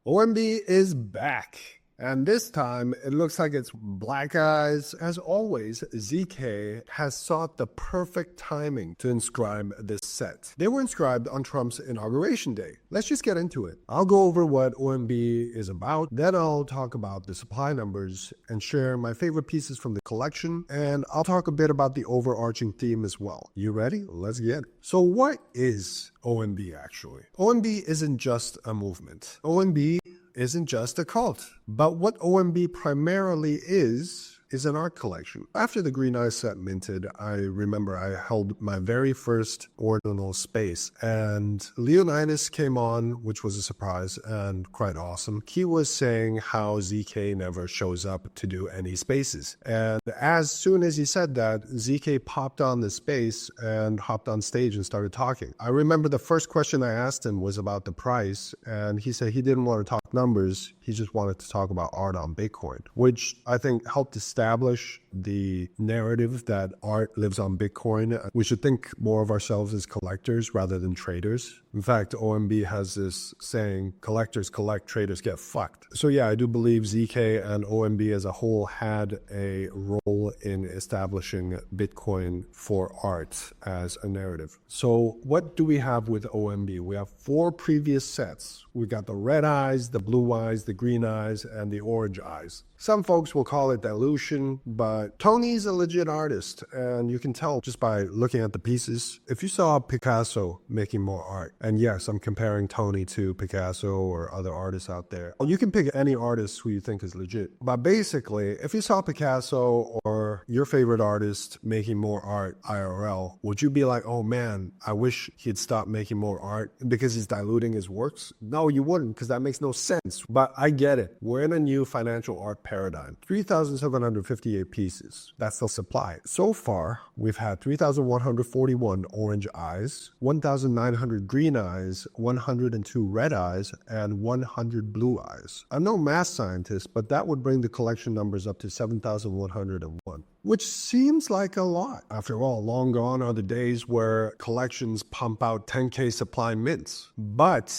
OMB is back. And this time, it looks like it's black eyes. As always, ZK has sought the perfect timing to inscribe this set. They were inscribed on Trump's inauguration day. Let's just get into it. I'll go over what OMB is about, then I'll talk about the supply numbers and share my favorite pieces from the collection, and I'll talk a bit about the overarching theme as well. You ready? Let's get it. So what is OMB actually? OMB isn't just a movement. OMB isn't just a cult. But what OMB primarily is an art collection. After the Green Eyes set minted, I remember I held my very first Ordinal space, and Leonidas came on, which was a surprise and quite awesome. He was saying how ZK never shows up to do any spaces. And as soon as he said that, ZK popped on the space and hopped on stage and started talking. I remember the first question I asked him was about the price, and he said he didn't want to talk numbers, he just wanted to talk about art on Bitcoin, which I think helped establish the narrative that art lives on Bitcoin. We should think more of ourselves as collectors rather than traders. In fact, OMB has this saying, collectors collect, traders get fucked. So yeah, I do believe ZK and OMB as a whole had a role in establishing Bitcoin for art as a narrative. So what do we have with OMB? We have 4 previous sets. We got the red eyes, the blue eyes, the green eyes, and the orange eyes. Some folks will call it dilution, but Tony's a legit artist, and you can tell just by looking at the pieces. If you saw Picasso making more art, and yes, I'm comparing Tony to Picasso or other artists out there. You can pick any artist who you think is legit. But basically, if you saw Picasso or your favorite artist making more art IRL, would you be like, oh man, I wish he'd stop making more art because he's diluting his works? No, you wouldn't, because that makes no sense. But I get it. We're in a new financial art paradigm. 3,758 pieces. That's the supply. So far, we've had 3,141 orange eyes, 1,900 green eyes, 102 red eyes, and 100 blue eyes. I'm no math scientist, but that would bring the collection numbers up to 7,101. Which seems like a lot. After all, long gone are the days where collections pump out 10K supply mints. But,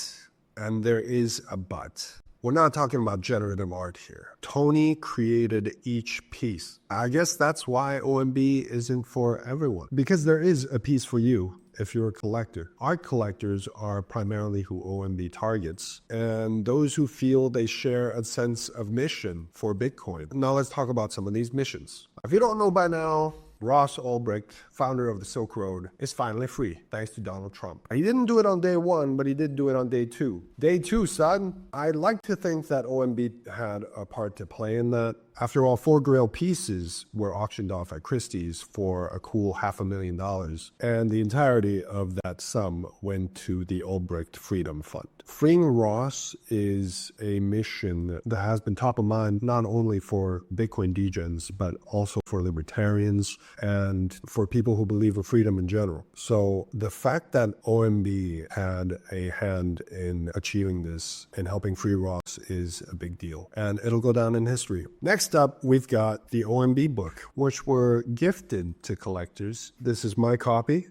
and there is a but, we're not talking about generative art here. Tony created each piece. I guess that's why OMB isn't for everyone. Because there is a piece for you if you're a collector. Art collectors are primarily who OMB targets, and those who feel they share a sense of mission for Bitcoin. Now let's talk about some of these missions. If you don't know by now, Ross Ulbricht, founder of the Silk Road, is finally free, thanks to Donald Trump. He didn't do it on day 1, but he did do it on day 2. Day 2, son. I'd like to think that OMB had a part to play in that. After all, 4 Grail pieces were auctioned off at Christie's for a cool $500,000, and the entirety of that sum went to the Ulbricht Freedom Fund. Freeing Ross is a mission that has been top of mind not only for Bitcoin degens, but also for libertarians and for people who believe in freedom in general. So the fact that OMB had a hand in achieving this and helping free Ross is a big deal, and it'll go down in history. Next up, we've got the OMB book, which were gifted to collectors. This is my copy.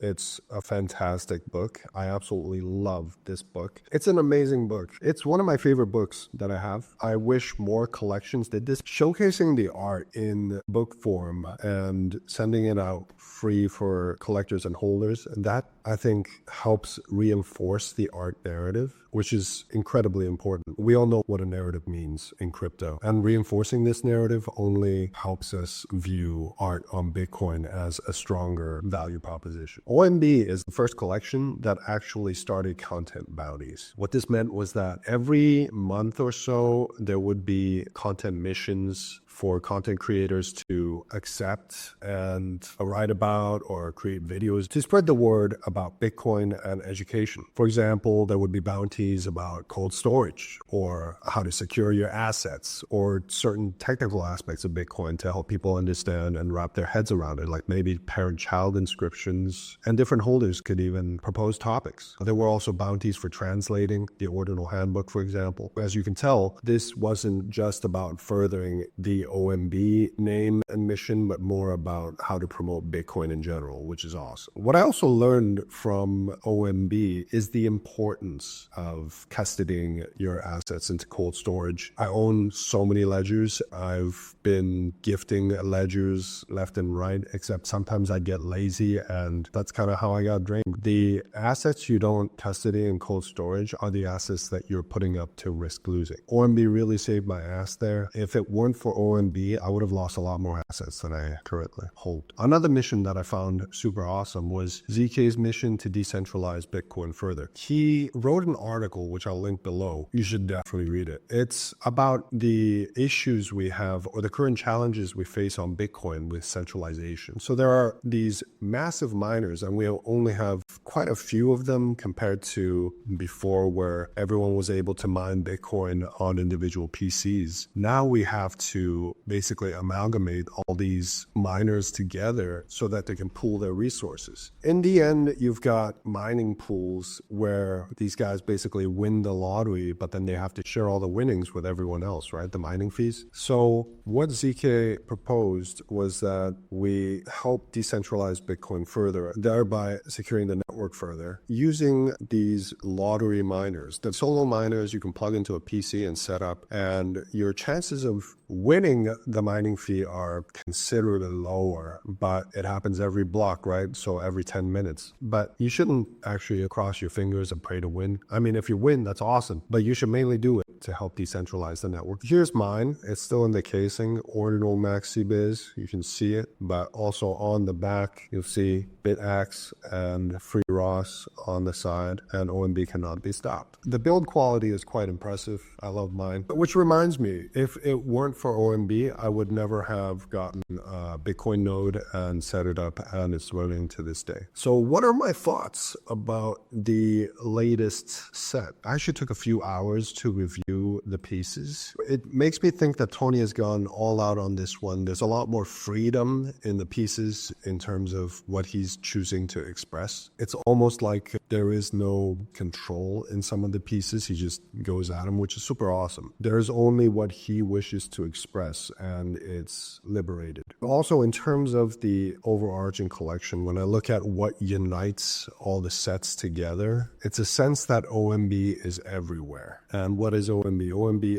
It's a fantastic book. I absolutely love this book. It's an amazing book. It's one of my favorite books that I have. I wish more collections did this, showcasing the art in book form and sending it out free for collectors and holders. And that, I think, helps reinforce the art narrative, which is incredibly important. We all know what a narrative means in crypto, and reinforcing this narrative only helps us view art on Bitcoin as a stronger value proposition. OMB is the first collection that actually started content bounties. What this meant was that every month or so, there would be content missions for content creators to accept and write about or create videos to spread the word about Bitcoin and education. For example, there would be bounties about cold storage or how to secure your assets or certain technical aspects of Bitcoin to help people understand and wrap their heads around it, like maybe parent-child inscriptions, and different holders could even propose topics. There were also bounties for translating the Ordinal Handbook, for example. As you can tell, this wasn't just about furthering the OMB name and mission, but more about how to promote Bitcoin in general, which is awesome. What I also learned from OMB is the importance of custodying your assets into cold storage. I own so many ledgers. I've been gifting ledgers left and right, except sometimes I get lazy, and that's kind of how I got drained. The assets you don't custody in cold storage are the assets that you're putting up to risk losing. OMB really saved my ass there. If it weren't for OMB, I would have lost a lot more assets than I currently hold. Another mission that I found super awesome was ZK's mission to decentralize Bitcoin further. He wrote an article, which I'll link below. You should definitely read it. It's about the issues we have or the current challenges we face on Bitcoin with centralization. So there are these massive miners, and we only have quite a few of them compared to before, where everyone was able to mine Bitcoin on individual PCs. Now we have to basically amalgamate all these miners together so that they can pool their resources. In the end, you've got mining pools where these guys basically win the lottery, but then they have to share all the winnings with everyone else, right? The mining fees. So what ZK proposed was that we help decentralize Bitcoin further, thereby securing the network further, using these lottery miners. The solo miners you can plug into a PC and set up, and your chances of winning the mining fee are considerably lower, but it happens every block, right? So every 10 minutes. But you shouldn't actually cross your fingers and pray to win. I mean, if you win, that's awesome, but you should mainly do it to help decentralize the network. Here's mine. It's still in the casing, Ordinal Maxi Biz. You can see it, but also on the back, you'll see BitAxe and Free Ross on the side, and OMB cannot be stopped. The build quality is quite impressive. I love mine. Which reminds me, if it weren't for OMB, I would never have gotten a Bitcoin node and set it up, and it's running to this day. So what are my thoughts about the latest set? I actually took a few hours to review the pieces. It makes me think that Tony has gone all out on this one. There's a lot more freedom in the pieces in terms of what he's choosing to express. It's almost like there is no control in some of the pieces. He just goes at them, which is super awesome. There's only what he wishes to express, and it's liberated. Also, in terms of the overarching collection, when I look at what unites all the sets together, it's a sense that OMB is everywhere. And what is OMB?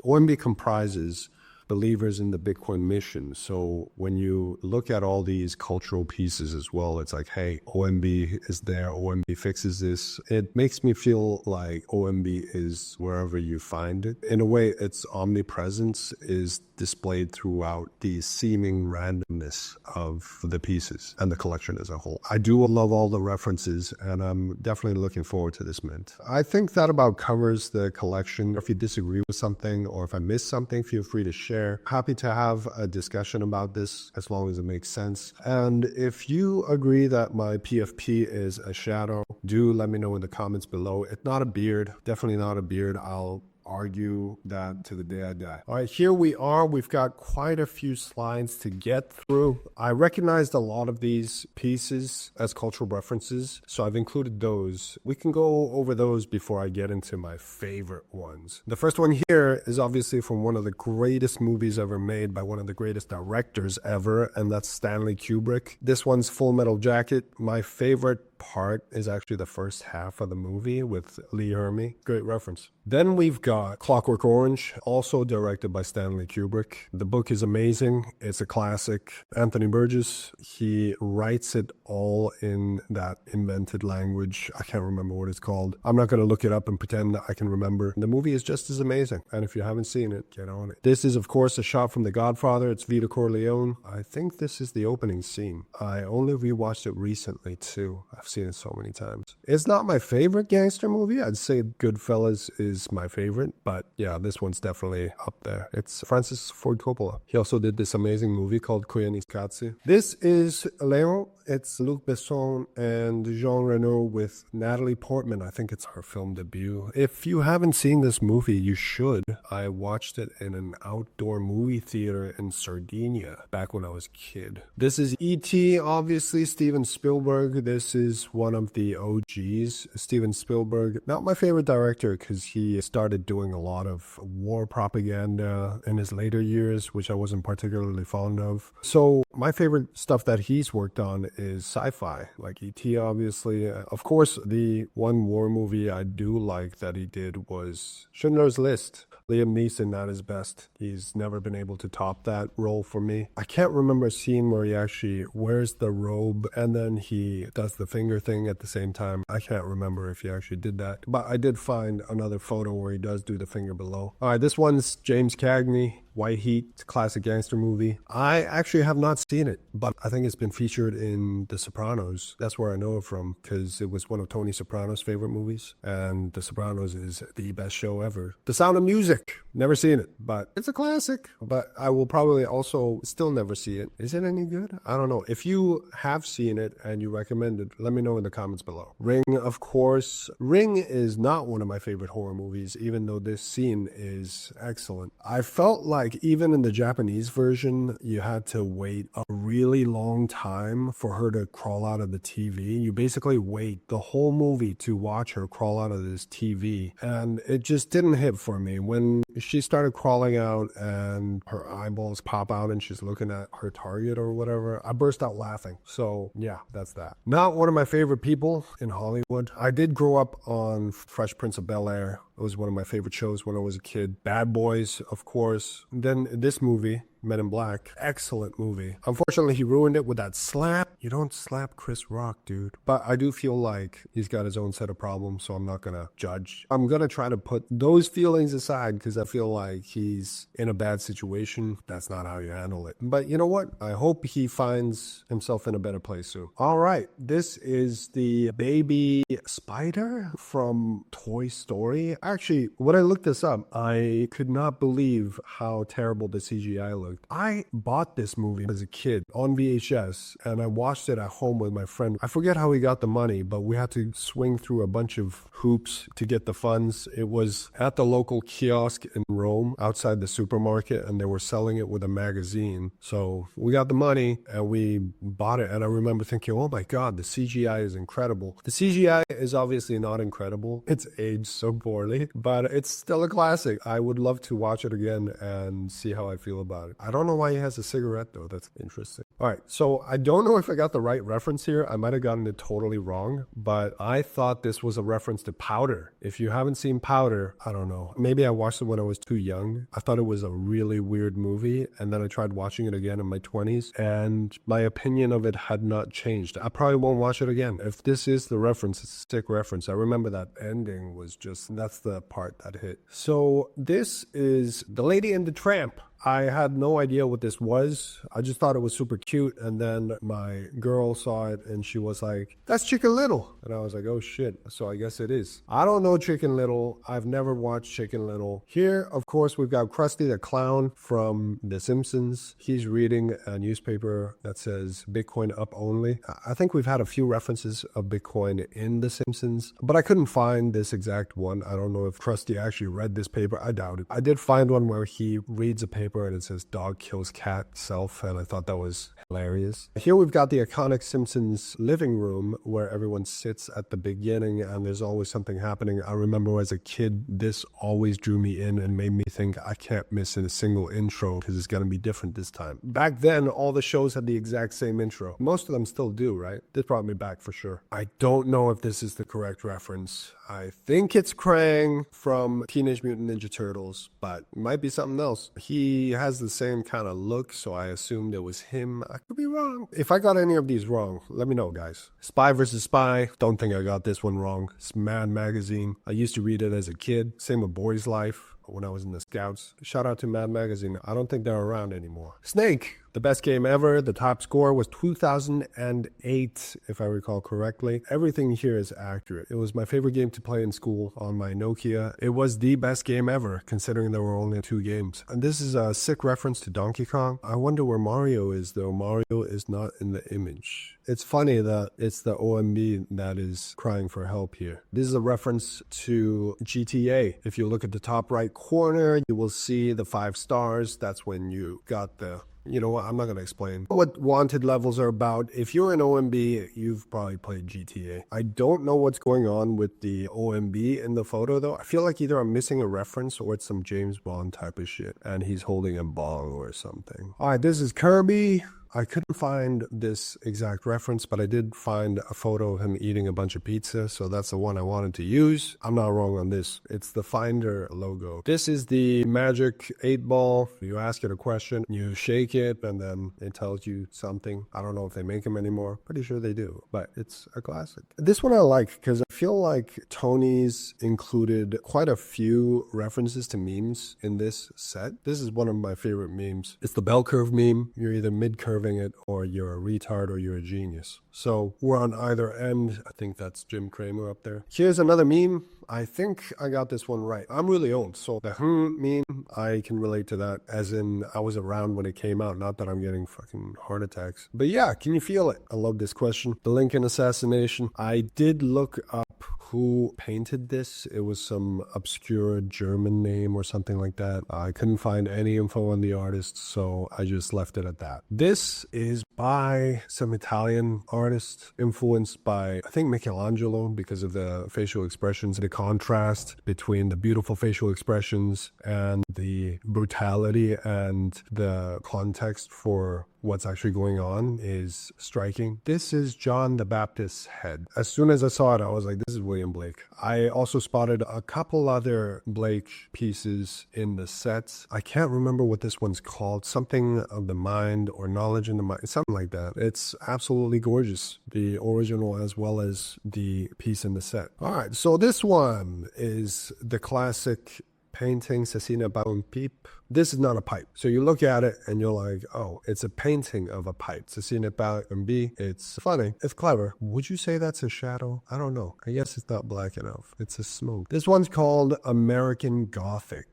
OMB comprises believers in the Bitcoin mission. So when you look at all these cultural pieces as well, it's like, hey, OMB is there, OMB fixes this. It makes me feel like OMB is wherever you find it. In a way, its omnipresence is displayed throughout the seeming randomness of the pieces and the collection as a whole. I do love all the references, and I'm definitely looking forward to this mint. I think that about covers the collection. If you disagree with something or if I missed something, feel free to share. Happy to have a discussion about this as long as it makes sense. And if you agree that my PFP is a shadow, do let me know in the comments below. It's not a beard, definitely not a beard. I'll argue that to the day I die. All right, here we are. We've got quite a few slides to get through. I recognized a lot of these pieces as cultural references, so I've included those. We can go over those before I get into my favorite ones. The first one here is obviously from one of the greatest movies ever made by one of the greatest directors ever, and that's Stanley Kubrick. This one's Full Metal Jacket. My favorite part is actually the first half of the movie with Lee Hermey. Great reference. Then we've got Clockwork Orange, also directed by Stanley Kubrick. The book is amazing. It's a classic. Anthony Burgess, he writes it all in that invented language. I can't remember what it's called. I'm not going to look it up and pretend that I can remember. The movie is just as amazing, and if you haven't seen it, get on it. This is, of course, a shot from The Godfather. It's Vito Corleone. I think this is the opening scene. I only rewatched it recently, too. I've seen it so many times. It's not my favorite gangster movie. I'd say Goodfellas is my favorite, but yeah, this one's definitely up there. It's Francis Ford Coppola. He also did this amazing movie called Koyaanisqatsi. This is Leo. It's Luc Besson and Jean Reno with Natalie Portman. I think it's her film debut. If you haven't seen this movie, you should. I watched it in an outdoor movie theater in Sardinia back when I was a kid. This is E.T., obviously, Steven Spielberg. This is one of the OGs. Steven Spielberg, not my favorite director because he started doing a lot of war propaganda in his later years, which I wasn't particularly fond of. So my favorite stuff that he's worked on is sci-fi, like E.T. obviously. Of course, the one war movie I do like that he did was Schindler's List. Liam Neeson at his best. He's never been able to top that role for me. I can't remember a scene where he actually wears the robe and then he does the finger thing at the same time. I can't remember if he actually did that. But I did find another photo where he does do the finger below. All right, this one's James Cagney. White Heat, it's a classic gangster movie. I actually have not seen it, but I think it's been featured in The Sopranos. That's where I know it from, because it was one of Tony Soprano's favorite movies, and The Sopranos is the best show ever. The Sound of Music, never seen it, but it's a classic, but I will probably also still never see it. Is it any good? I don't know. If you have seen it and you recommend it, let me know in the comments below. Ring, of course. Ring is not one of my favorite horror movies, even though this scene is excellent. I felt like even in the Japanese version, you had to wait a really long time for her to crawl out of the TV. You basically wait the whole movie to watch her crawl out of this TV. And it just didn't hit for me. When she started crawling out and her eyeballs pop out and she's looking at her target or whatever, I burst out laughing. So yeah, that's that. Not one of my favorite people in Hollywood. I did grow up on Fresh Prince of Bel-Air. It was one of my favorite shows when I was a kid. Bad Boys, of course. Then this movie, Men in Black, excellent movie. Unfortunately, he ruined it with that slap. You don't slap Chris Rock, dude. But I do feel like he's got his own set of problems, so I'm not gonna judge. I'm gonna try to put those feelings aside because I feel like he's in a bad situation. That's not how you handle it. But you know what? I hope he finds himself in a better place soon. All right, this is the baby spider from Toy Story. Actually, when I looked this up, I could not believe how terrible the CGI looked. I bought this movie as a kid on VHS and I watched it at home with my friend. I forget how we got the money, but we had to swing through a bunch of hoops to get the funds. It was at the local kiosk in Rome outside the supermarket and they were selling it with a magazine. So we got the money and we bought it, and I remember thinking, oh my God, the CGI is incredible. The CGI is obviously not incredible. It's aged so poorly, but it's still a classic. I would love to watch it again and see how I feel about it. I don't know why he has a cigarette though. That's interesting. All right. So I don't know if I got the right reference here. I might have gotten it totally wrong, but I thought this was a reference to Powder. If you haven't seen Powder, I don't know. Maybe I watched it when I was too young. I thought it was a really weird movie. And then I tried watching it again in my 20s and my opinion of it had not changed. I probably won't watch it again. If this is the reference, it's a sick reference. I remember that ending was just, that's the part that hit. So this is The Lady and the Tramp. I had no idea what this was. I just thought it was super cute. And then my girl saw it and she was like, that's Chicken Little. And I was like, oh shit. So I guess it is. I don't know Chicken Little. I've never watched Chicken Little. Here, of course, we've got Krusty the Clown from The Simpsons. He's reading a newspaper that says Bitcoin up only. I think we've had a few references of Bitcoin in The Simpsons, but I couldn't find this exact one. I don't know if Krusty actually read this paper. I doubt it. I did find one where he reads a paper and it says dog kills cat self, and I thought that was hilarious. Here we've got the iconic Simpsons living room where everyone sits at the beginning and there's always something happening. I remember as a kid, this always drew me in and made me think I can't miss a single intro because it's going to be different this time. Back then, all the shows had the exact same intro. Most of them still do, right? This brought me back for sure. I don't know if this is the correct reference. I think it's Krang from Teenage Mutant Ninja Turtles, but it might be something else. He has the same kind of look, so I assumed it was him. I could be wrong. If I got any of these wrong, let me know, guys. Spy vs. Spy. Don't think I got this one wrong. It's Mad Magazine. I used to read it as a kid. Same with Boy's Life when I was in the Scouts. Shout out to Mad Magazine. I don't think they're around anymore. Snake. The best game ever, the top score was 2008, if I recall correctly. Everything here is accurate. It was my favorite game to play in school on my Nokia. It was the best game ever, considering there were only 2 games. And this is a sick reference to Donkey Kong. I wonder where Mario is, though. Mario is not in the image. It's funny that it's the OMB that is crying for help here. This is a reference to GTA. If you look at the top right corner, you will see the 5 stars. That's when you got the... You know what? I'm not going to explain what wanted levels are about. If you're an OMB, you've probably played GTA. I don't know what's going on with the OMB in the photo, though. I feel like either I'm missing a reference or it's some James Bond type of shit, and he's holding a bong or something. All right, this is Kirby. I couldn't find this exact reference, but I did find a photo of him eating a bunch of pizza, so that's the one I wanted to use. I'm not wrong on this. It's the Finder logo. This is the magic 8-ball. You ask it a question, you shake it, and then it tells you something. I don't know if they make them anymore. Pretty sure they do, but it's a classic. This one I like because I feel like Tony's included quite a few references to memes in this set. This is one of my favorite memes. It's the bell curve meme. You're either mid-curve it or you're a retard or you're a genius. So we're on either end. I think that's Jim Cramer up there. Here's another meme. I think I got this one right. I'm really old, so the meme, I can relate to that, as in I was around when it came out, not that I'm getting fucking heart attacks. But yeah, can you feel it? I love this question. The Lincoln assassination. I did look up who painted this. It was some obscure German name or something like that. I couldn't find any info on the artist, so I just left it at that. This is by some Italian artist, influenced by, I think, Michelangelo, because of the facial expressions, the contrast between the beautiful facial expressions and the brutality and the context for what's actually going on is striking. This is John the Baptist's head. As soon as I saw it, I was like, this is William Blake. I also spotted a couple other Blake pieces in the sets. I can't remember what this one's called. Something of the mind or knowledge in the mind. Something like that. It's absolutely gorgeous. The original as well as the piece in the set. All right, so this one is the classic painting Cecina Baum Pipe. This is not a pipe. So you look at it and you're like, oh, it's a painting of a pipe. Cecina Baum B. It's funny. It's clever. Would you say that's a shadow? I don't know. I guess it's not black enough. It's a smoke. This one's called American Gothic.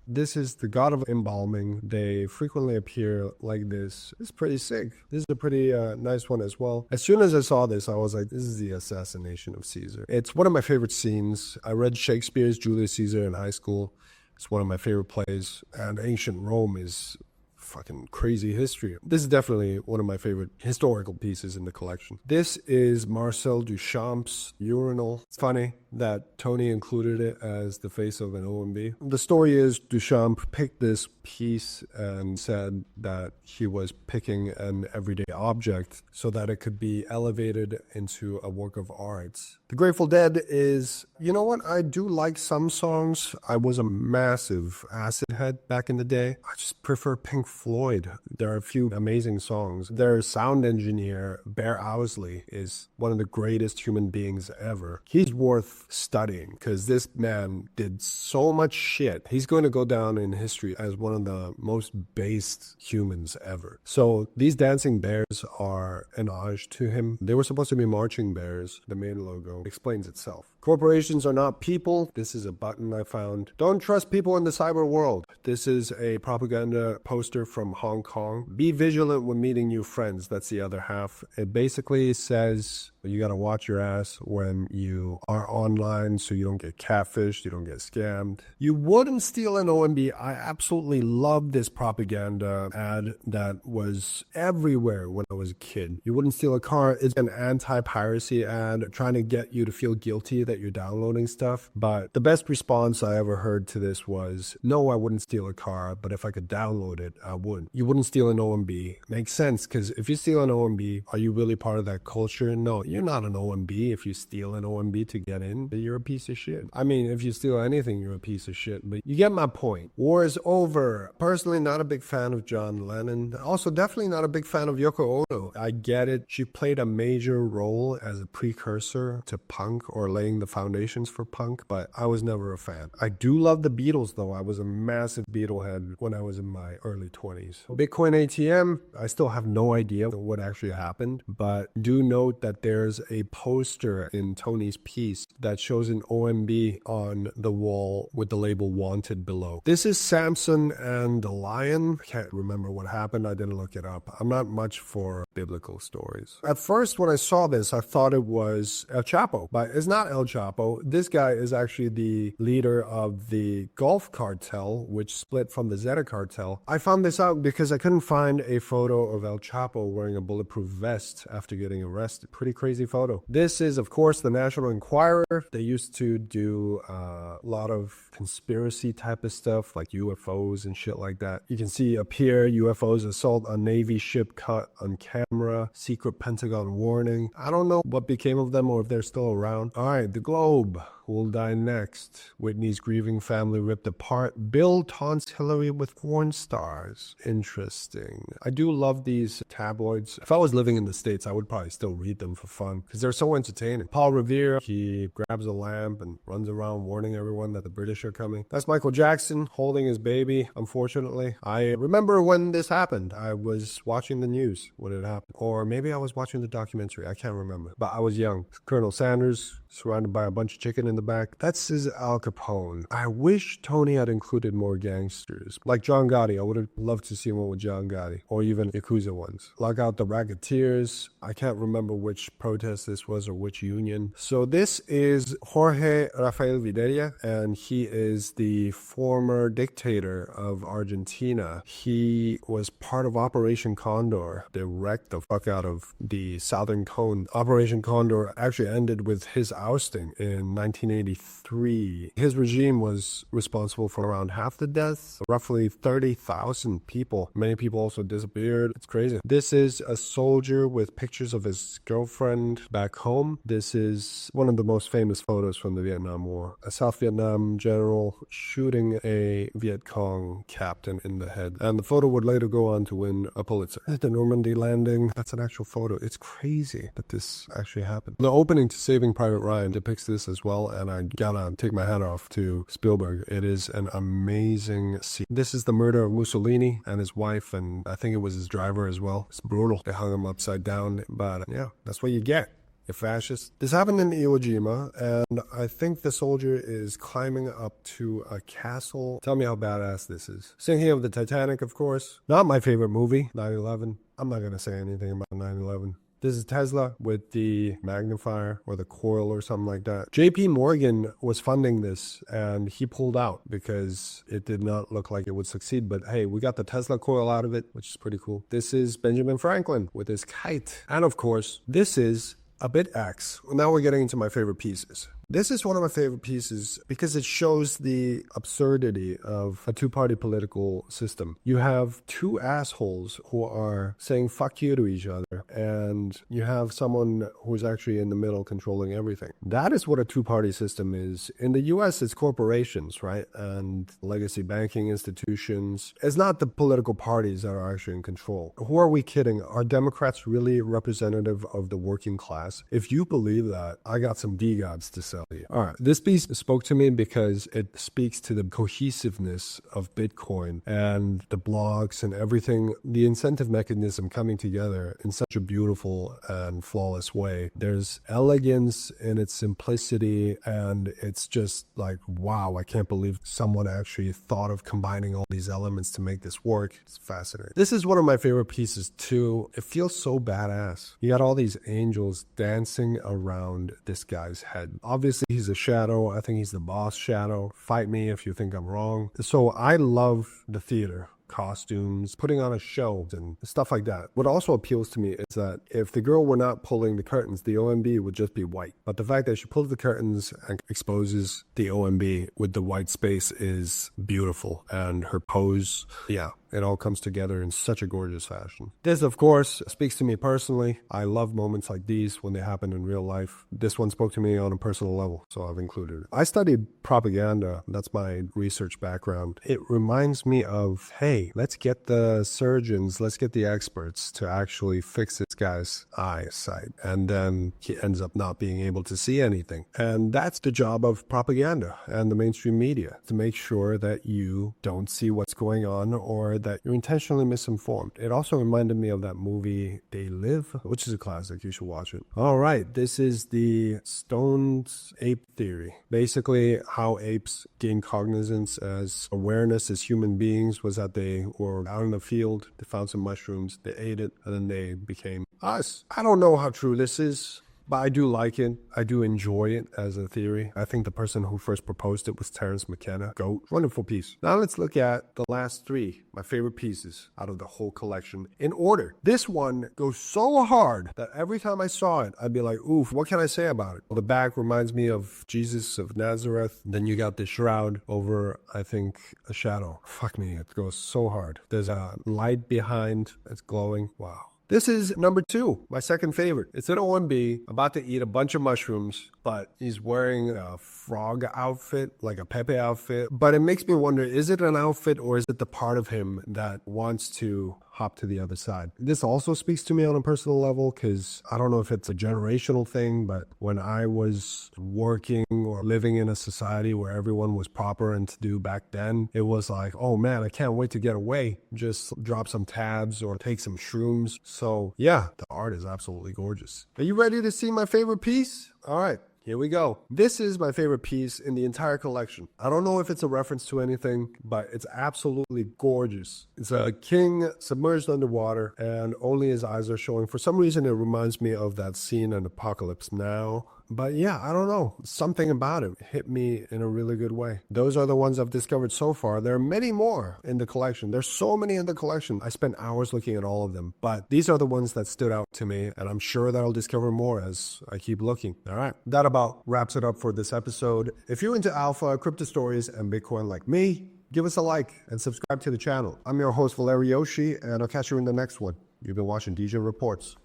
This is the god of embalming. They frequently appear like this. It's pretty sick. This is a pretty nice one as well. As soon as I saw this, I was like, this is the assassination of Caesar. It's one of my favorite scenes. I read Shakespeare's Julius Caesar in high school. It's one of my favorite plays. And ancient Rome is fucking crazy history. This is definitely one of my favorite historical pieces in the collection. This is Marcel Duchamp's urinal. It's funny that Tony included it as the face of an OMB. The story is Duchamp picked this piece and said that he was picking an everyday object so that it could be elevated into a work of art. The Grateful Dead is, you know what, I do like some songs. I was a massive acid head back in the day. I just prefer Pink Floyd. There are a few amazing songs. Their sound engineer, Bear Owsley, is one of the greatest human beings ever. He's worth studying because this man did so much shit. He's going to go down in history as one of the most based humans ever. So these dancing bears are an homage to him. They were supposed to be marching bears. The main logo explains itself. Corporations are not people. This is a button I found. Don't trust people in the cyber world. This is a propaganda poster from Hong Kong. Be vigilant when meeting new friends. That's the other half. It basically says you got to watch your ass when you are online so you don't get catfished, you don't get scammed. You wouldn't steal an OMB. I absolutely love this propaganda ad that was everywhere when I was a kid. You wouldn't steal a car. It's an anti-piracy ad trying to get you to feel guilty that you're downloading stuff. But the best response I ever heard to this was, no, I wouldn't steal a car, but if I could download it, I would. You wouldn't steal an OMB. Makes sense, because if you steal an OMB, are you really part of that culture? No, you're not an OMB. If you steal an OMB to get in, you're a piece of shit. I mean, if you steal anything, you're a piece of shit, but you get my point. War is over. Personally, not a big fan of John Lennon. Also, definitely not a big fan of Yoko Ono. I get it. She played a major role as a precursor to punk or laying the foundations for punk, but I was never a fan. I do love the Beatles though. I was a massive Beatle head when I was in my early 20s. Bitcoin ATM, I still have no idea what actually happened, but do note that there's a poster in Tony's piece that shows an OMB on the wall with the label wanted below. This is Samson and the lion. I can't remember what happened. I didn't look it up. I'm not much for biblical stories. At first, when I saw this, I thought it was El Chapo, but it's not El Chapo. This guy is actually the leader of the Gulf cartel, which split from the Zeta cartel. I found this out because I couldn't find a photo of El Chapo wearing a bulletproof vest after getting arrested. Pretty crazy photo. This is, of course, the National Enquirer. They used to do a lot of conspiracy type of stuff like UFOs and shit like that. You can see up here, UFOs assault on Navy ship caught on camera, secret Pentagon warning. I don't know what became of them or if they're still around. All right, the Globe. Who will die next? Whitney's grieving family ripped apart. Bill taunts Hillary with porn stars. Interesting. I do love these tabloids. If I was living in the States, I would probably still read them for fun because they're so entertaining. Paul Revere, he grabs a lamp and runs around warning everyone that the British are coming. That's Michael Jackson holding his baby, unfortunately. I remember when this happened. I was watching the news when it happened. Or maybe I was watching the documentary. I can't remember. But I was young. Colonel Sanders, surrounded by a bunch of chicken in the back. That's his Al Capone. I wish Tony had included more gangsters. Like John Gotti. I would have loved to see one with John Gotti. Or even Yakuza ones. Lock out the racketeers. I can't remember which protest this was or which union. So this is Jorge Rafael Videla, and he is the former dictator of Argentina. He was part of Operation Condor. They wrecked the fuck out of the Southern Cone. Operation Condor actually ended with his ousting in 1983. His regime was responsible for around half the deaths, roughly 30,000 people. Many people also disappeared. It's crazy. This is a soldier with pictures of his girlfriend back home. This is one of the most famous photos from the Vietnam War. A South Vietnam general shooting a Viet Cong captain in the head. And the photo would later go on to win a Pulitzer. The Normandy landing, that's an actual photo. It's crazy that this actually happened. The opening to Saving Private Ryan depicts this as well, and I gotta take my hat off to Spielberg. It is an amazing scene. This is the murder of Mussolini and his wife, and I think it was his driver as well. It's brutal. They hung him upside down, but yeah, that's what you get. You fascist. This happened in Iwo Jima, and I think the soldier is climbing up to a castle. Tell me how badass this is. Sinking of the Titanic, of course. Not my favorite movie, 9/11. I'm not gonna say anything about 9/11. This is Tesla with the magnifier or the coil or something like that. JP Morgan was funding this and he pulled out because it did not look like it would succeed. But hey, we got the Tesla coil out of it, which is pretty cool. This is Benjamin Franklin with his kite. And of course, this is a BitAxe. Now we're getting into my favorite pieces. This is one of my favorite pieces because it shows the absurdity of a two-party political system. You have two assholes who are saying fuck you to each other, and you have someone who's actually in the middle controlling everything. That is what a two-party system is. In the US, it's corporations, right? And legacy banking institutions. It's not the political parties that are actually in control. Who are we kidding? Are Democrats really representative of the working class? If you believe that, I got some D-gods to sell. All right, this piece spoke to me because it speaks to the cohesiveness of Bitcoin and the blocks and everything, the incentive mechanism coming together in such a beautiful and flawless way. There's elegance in its simplicity, and it's just like, wow, I can't believe someone actually thought of combining all these elements to make this work. It's fascinating. This is one of my favorite pieces too. It feels so badass. You got all these angels dancing around this guy's head. Obviously, he's a shadow. I think he's the boss shadow. Fight me if you think I'm wrong. So I love the theater. Costumes, putting on a show and stuff like that. What also appeals to me is that if the girl were not pulling the curtains, the OMB would just be white. But the fact that she pulls the curtains and exposes the OMB with the white space is beautiful. And her pose, yeah, it all comes together in such a gorgeous fashion. This, of course, speaks to me personally. I love moments like these when they happen in real life. This one spoke to me on a personal level, so I've included it. I studied propaganda. That's my research background. It reminds me of, hey, hey, let's get the surgeons, let's get the experts to actually fix this guy's eyesight. And then he ends up not being able to see anything. And that's the job of propaganda and the mainstream media, to make sure that you don't see what's going on or that you're intentionally misinformed. It also reminded me of that movie They Live, which is a classic. You should watch it. All right, this is the stoned ape theory. Basically, how apes gain cognizance as awareness as human beings was that they were out in the field, they found some mushrooms, they ate it, and then they became us. I don't know how true this is, but I do like it. I do enjoy it as a theory. I think the person who first proposed it was Terence McKenna. GOAT. Wonderful piece. Now let's look at the last three, my favorite pieces out of the whole collection in order. This one goes so hard that every time I saw it, I'd be like, oof, what can I say about it? Well, the back reminds me of Jesus of Nazareth. Then you got the shroud over, I think, a shadow. Fuck me, it goes so hard. There's a light behind. It's glowing. Wow. This is number 2, my second favorite. It's an OMB about to eat a bunch of mushrooms, but he's wearing a frog outfit, like a Pepe outfit. But it makes me wonder, is it an outfit or is it the part of him that wants to hop to the other side? This also speaks to me on a personal level because I don't know if it's a generational thing, but when I was working or living in a society where everyone was proper and to do back then, it was like, oh man, I can't wait to get away. Just drop some tabs or take some shrooms. So yeah, the art is absolutely gorgeous. Are you ready to see my favorite piece? All right. Here we go. This is my favorite piece in the entire collection. I don't know if it's a reference to anything, but it's absolutely gorgeous. It's a king submerged underwater and only his eyes are showing. For some reason, it reminds me of that scene in Apocalypse Now. But yeah, I don't know. Something about it hit me in a really good way. Those are the ones I've discovered so far. There are many more in the collection. There's so many in the collection. I spent hours looking at all of them. But these are the ones that stood out to me. And I'm sure that I'll discover more as I keep looking. All right. That about wraps it up for this episode. If you're into alpha, crypto stories, and Bitcoin like me, give us a like and subscribe to the channel. I'm your host, Valeri Yoshi, and I'll catch you in the next one. You've been watching DJ Reports.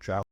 Ciao.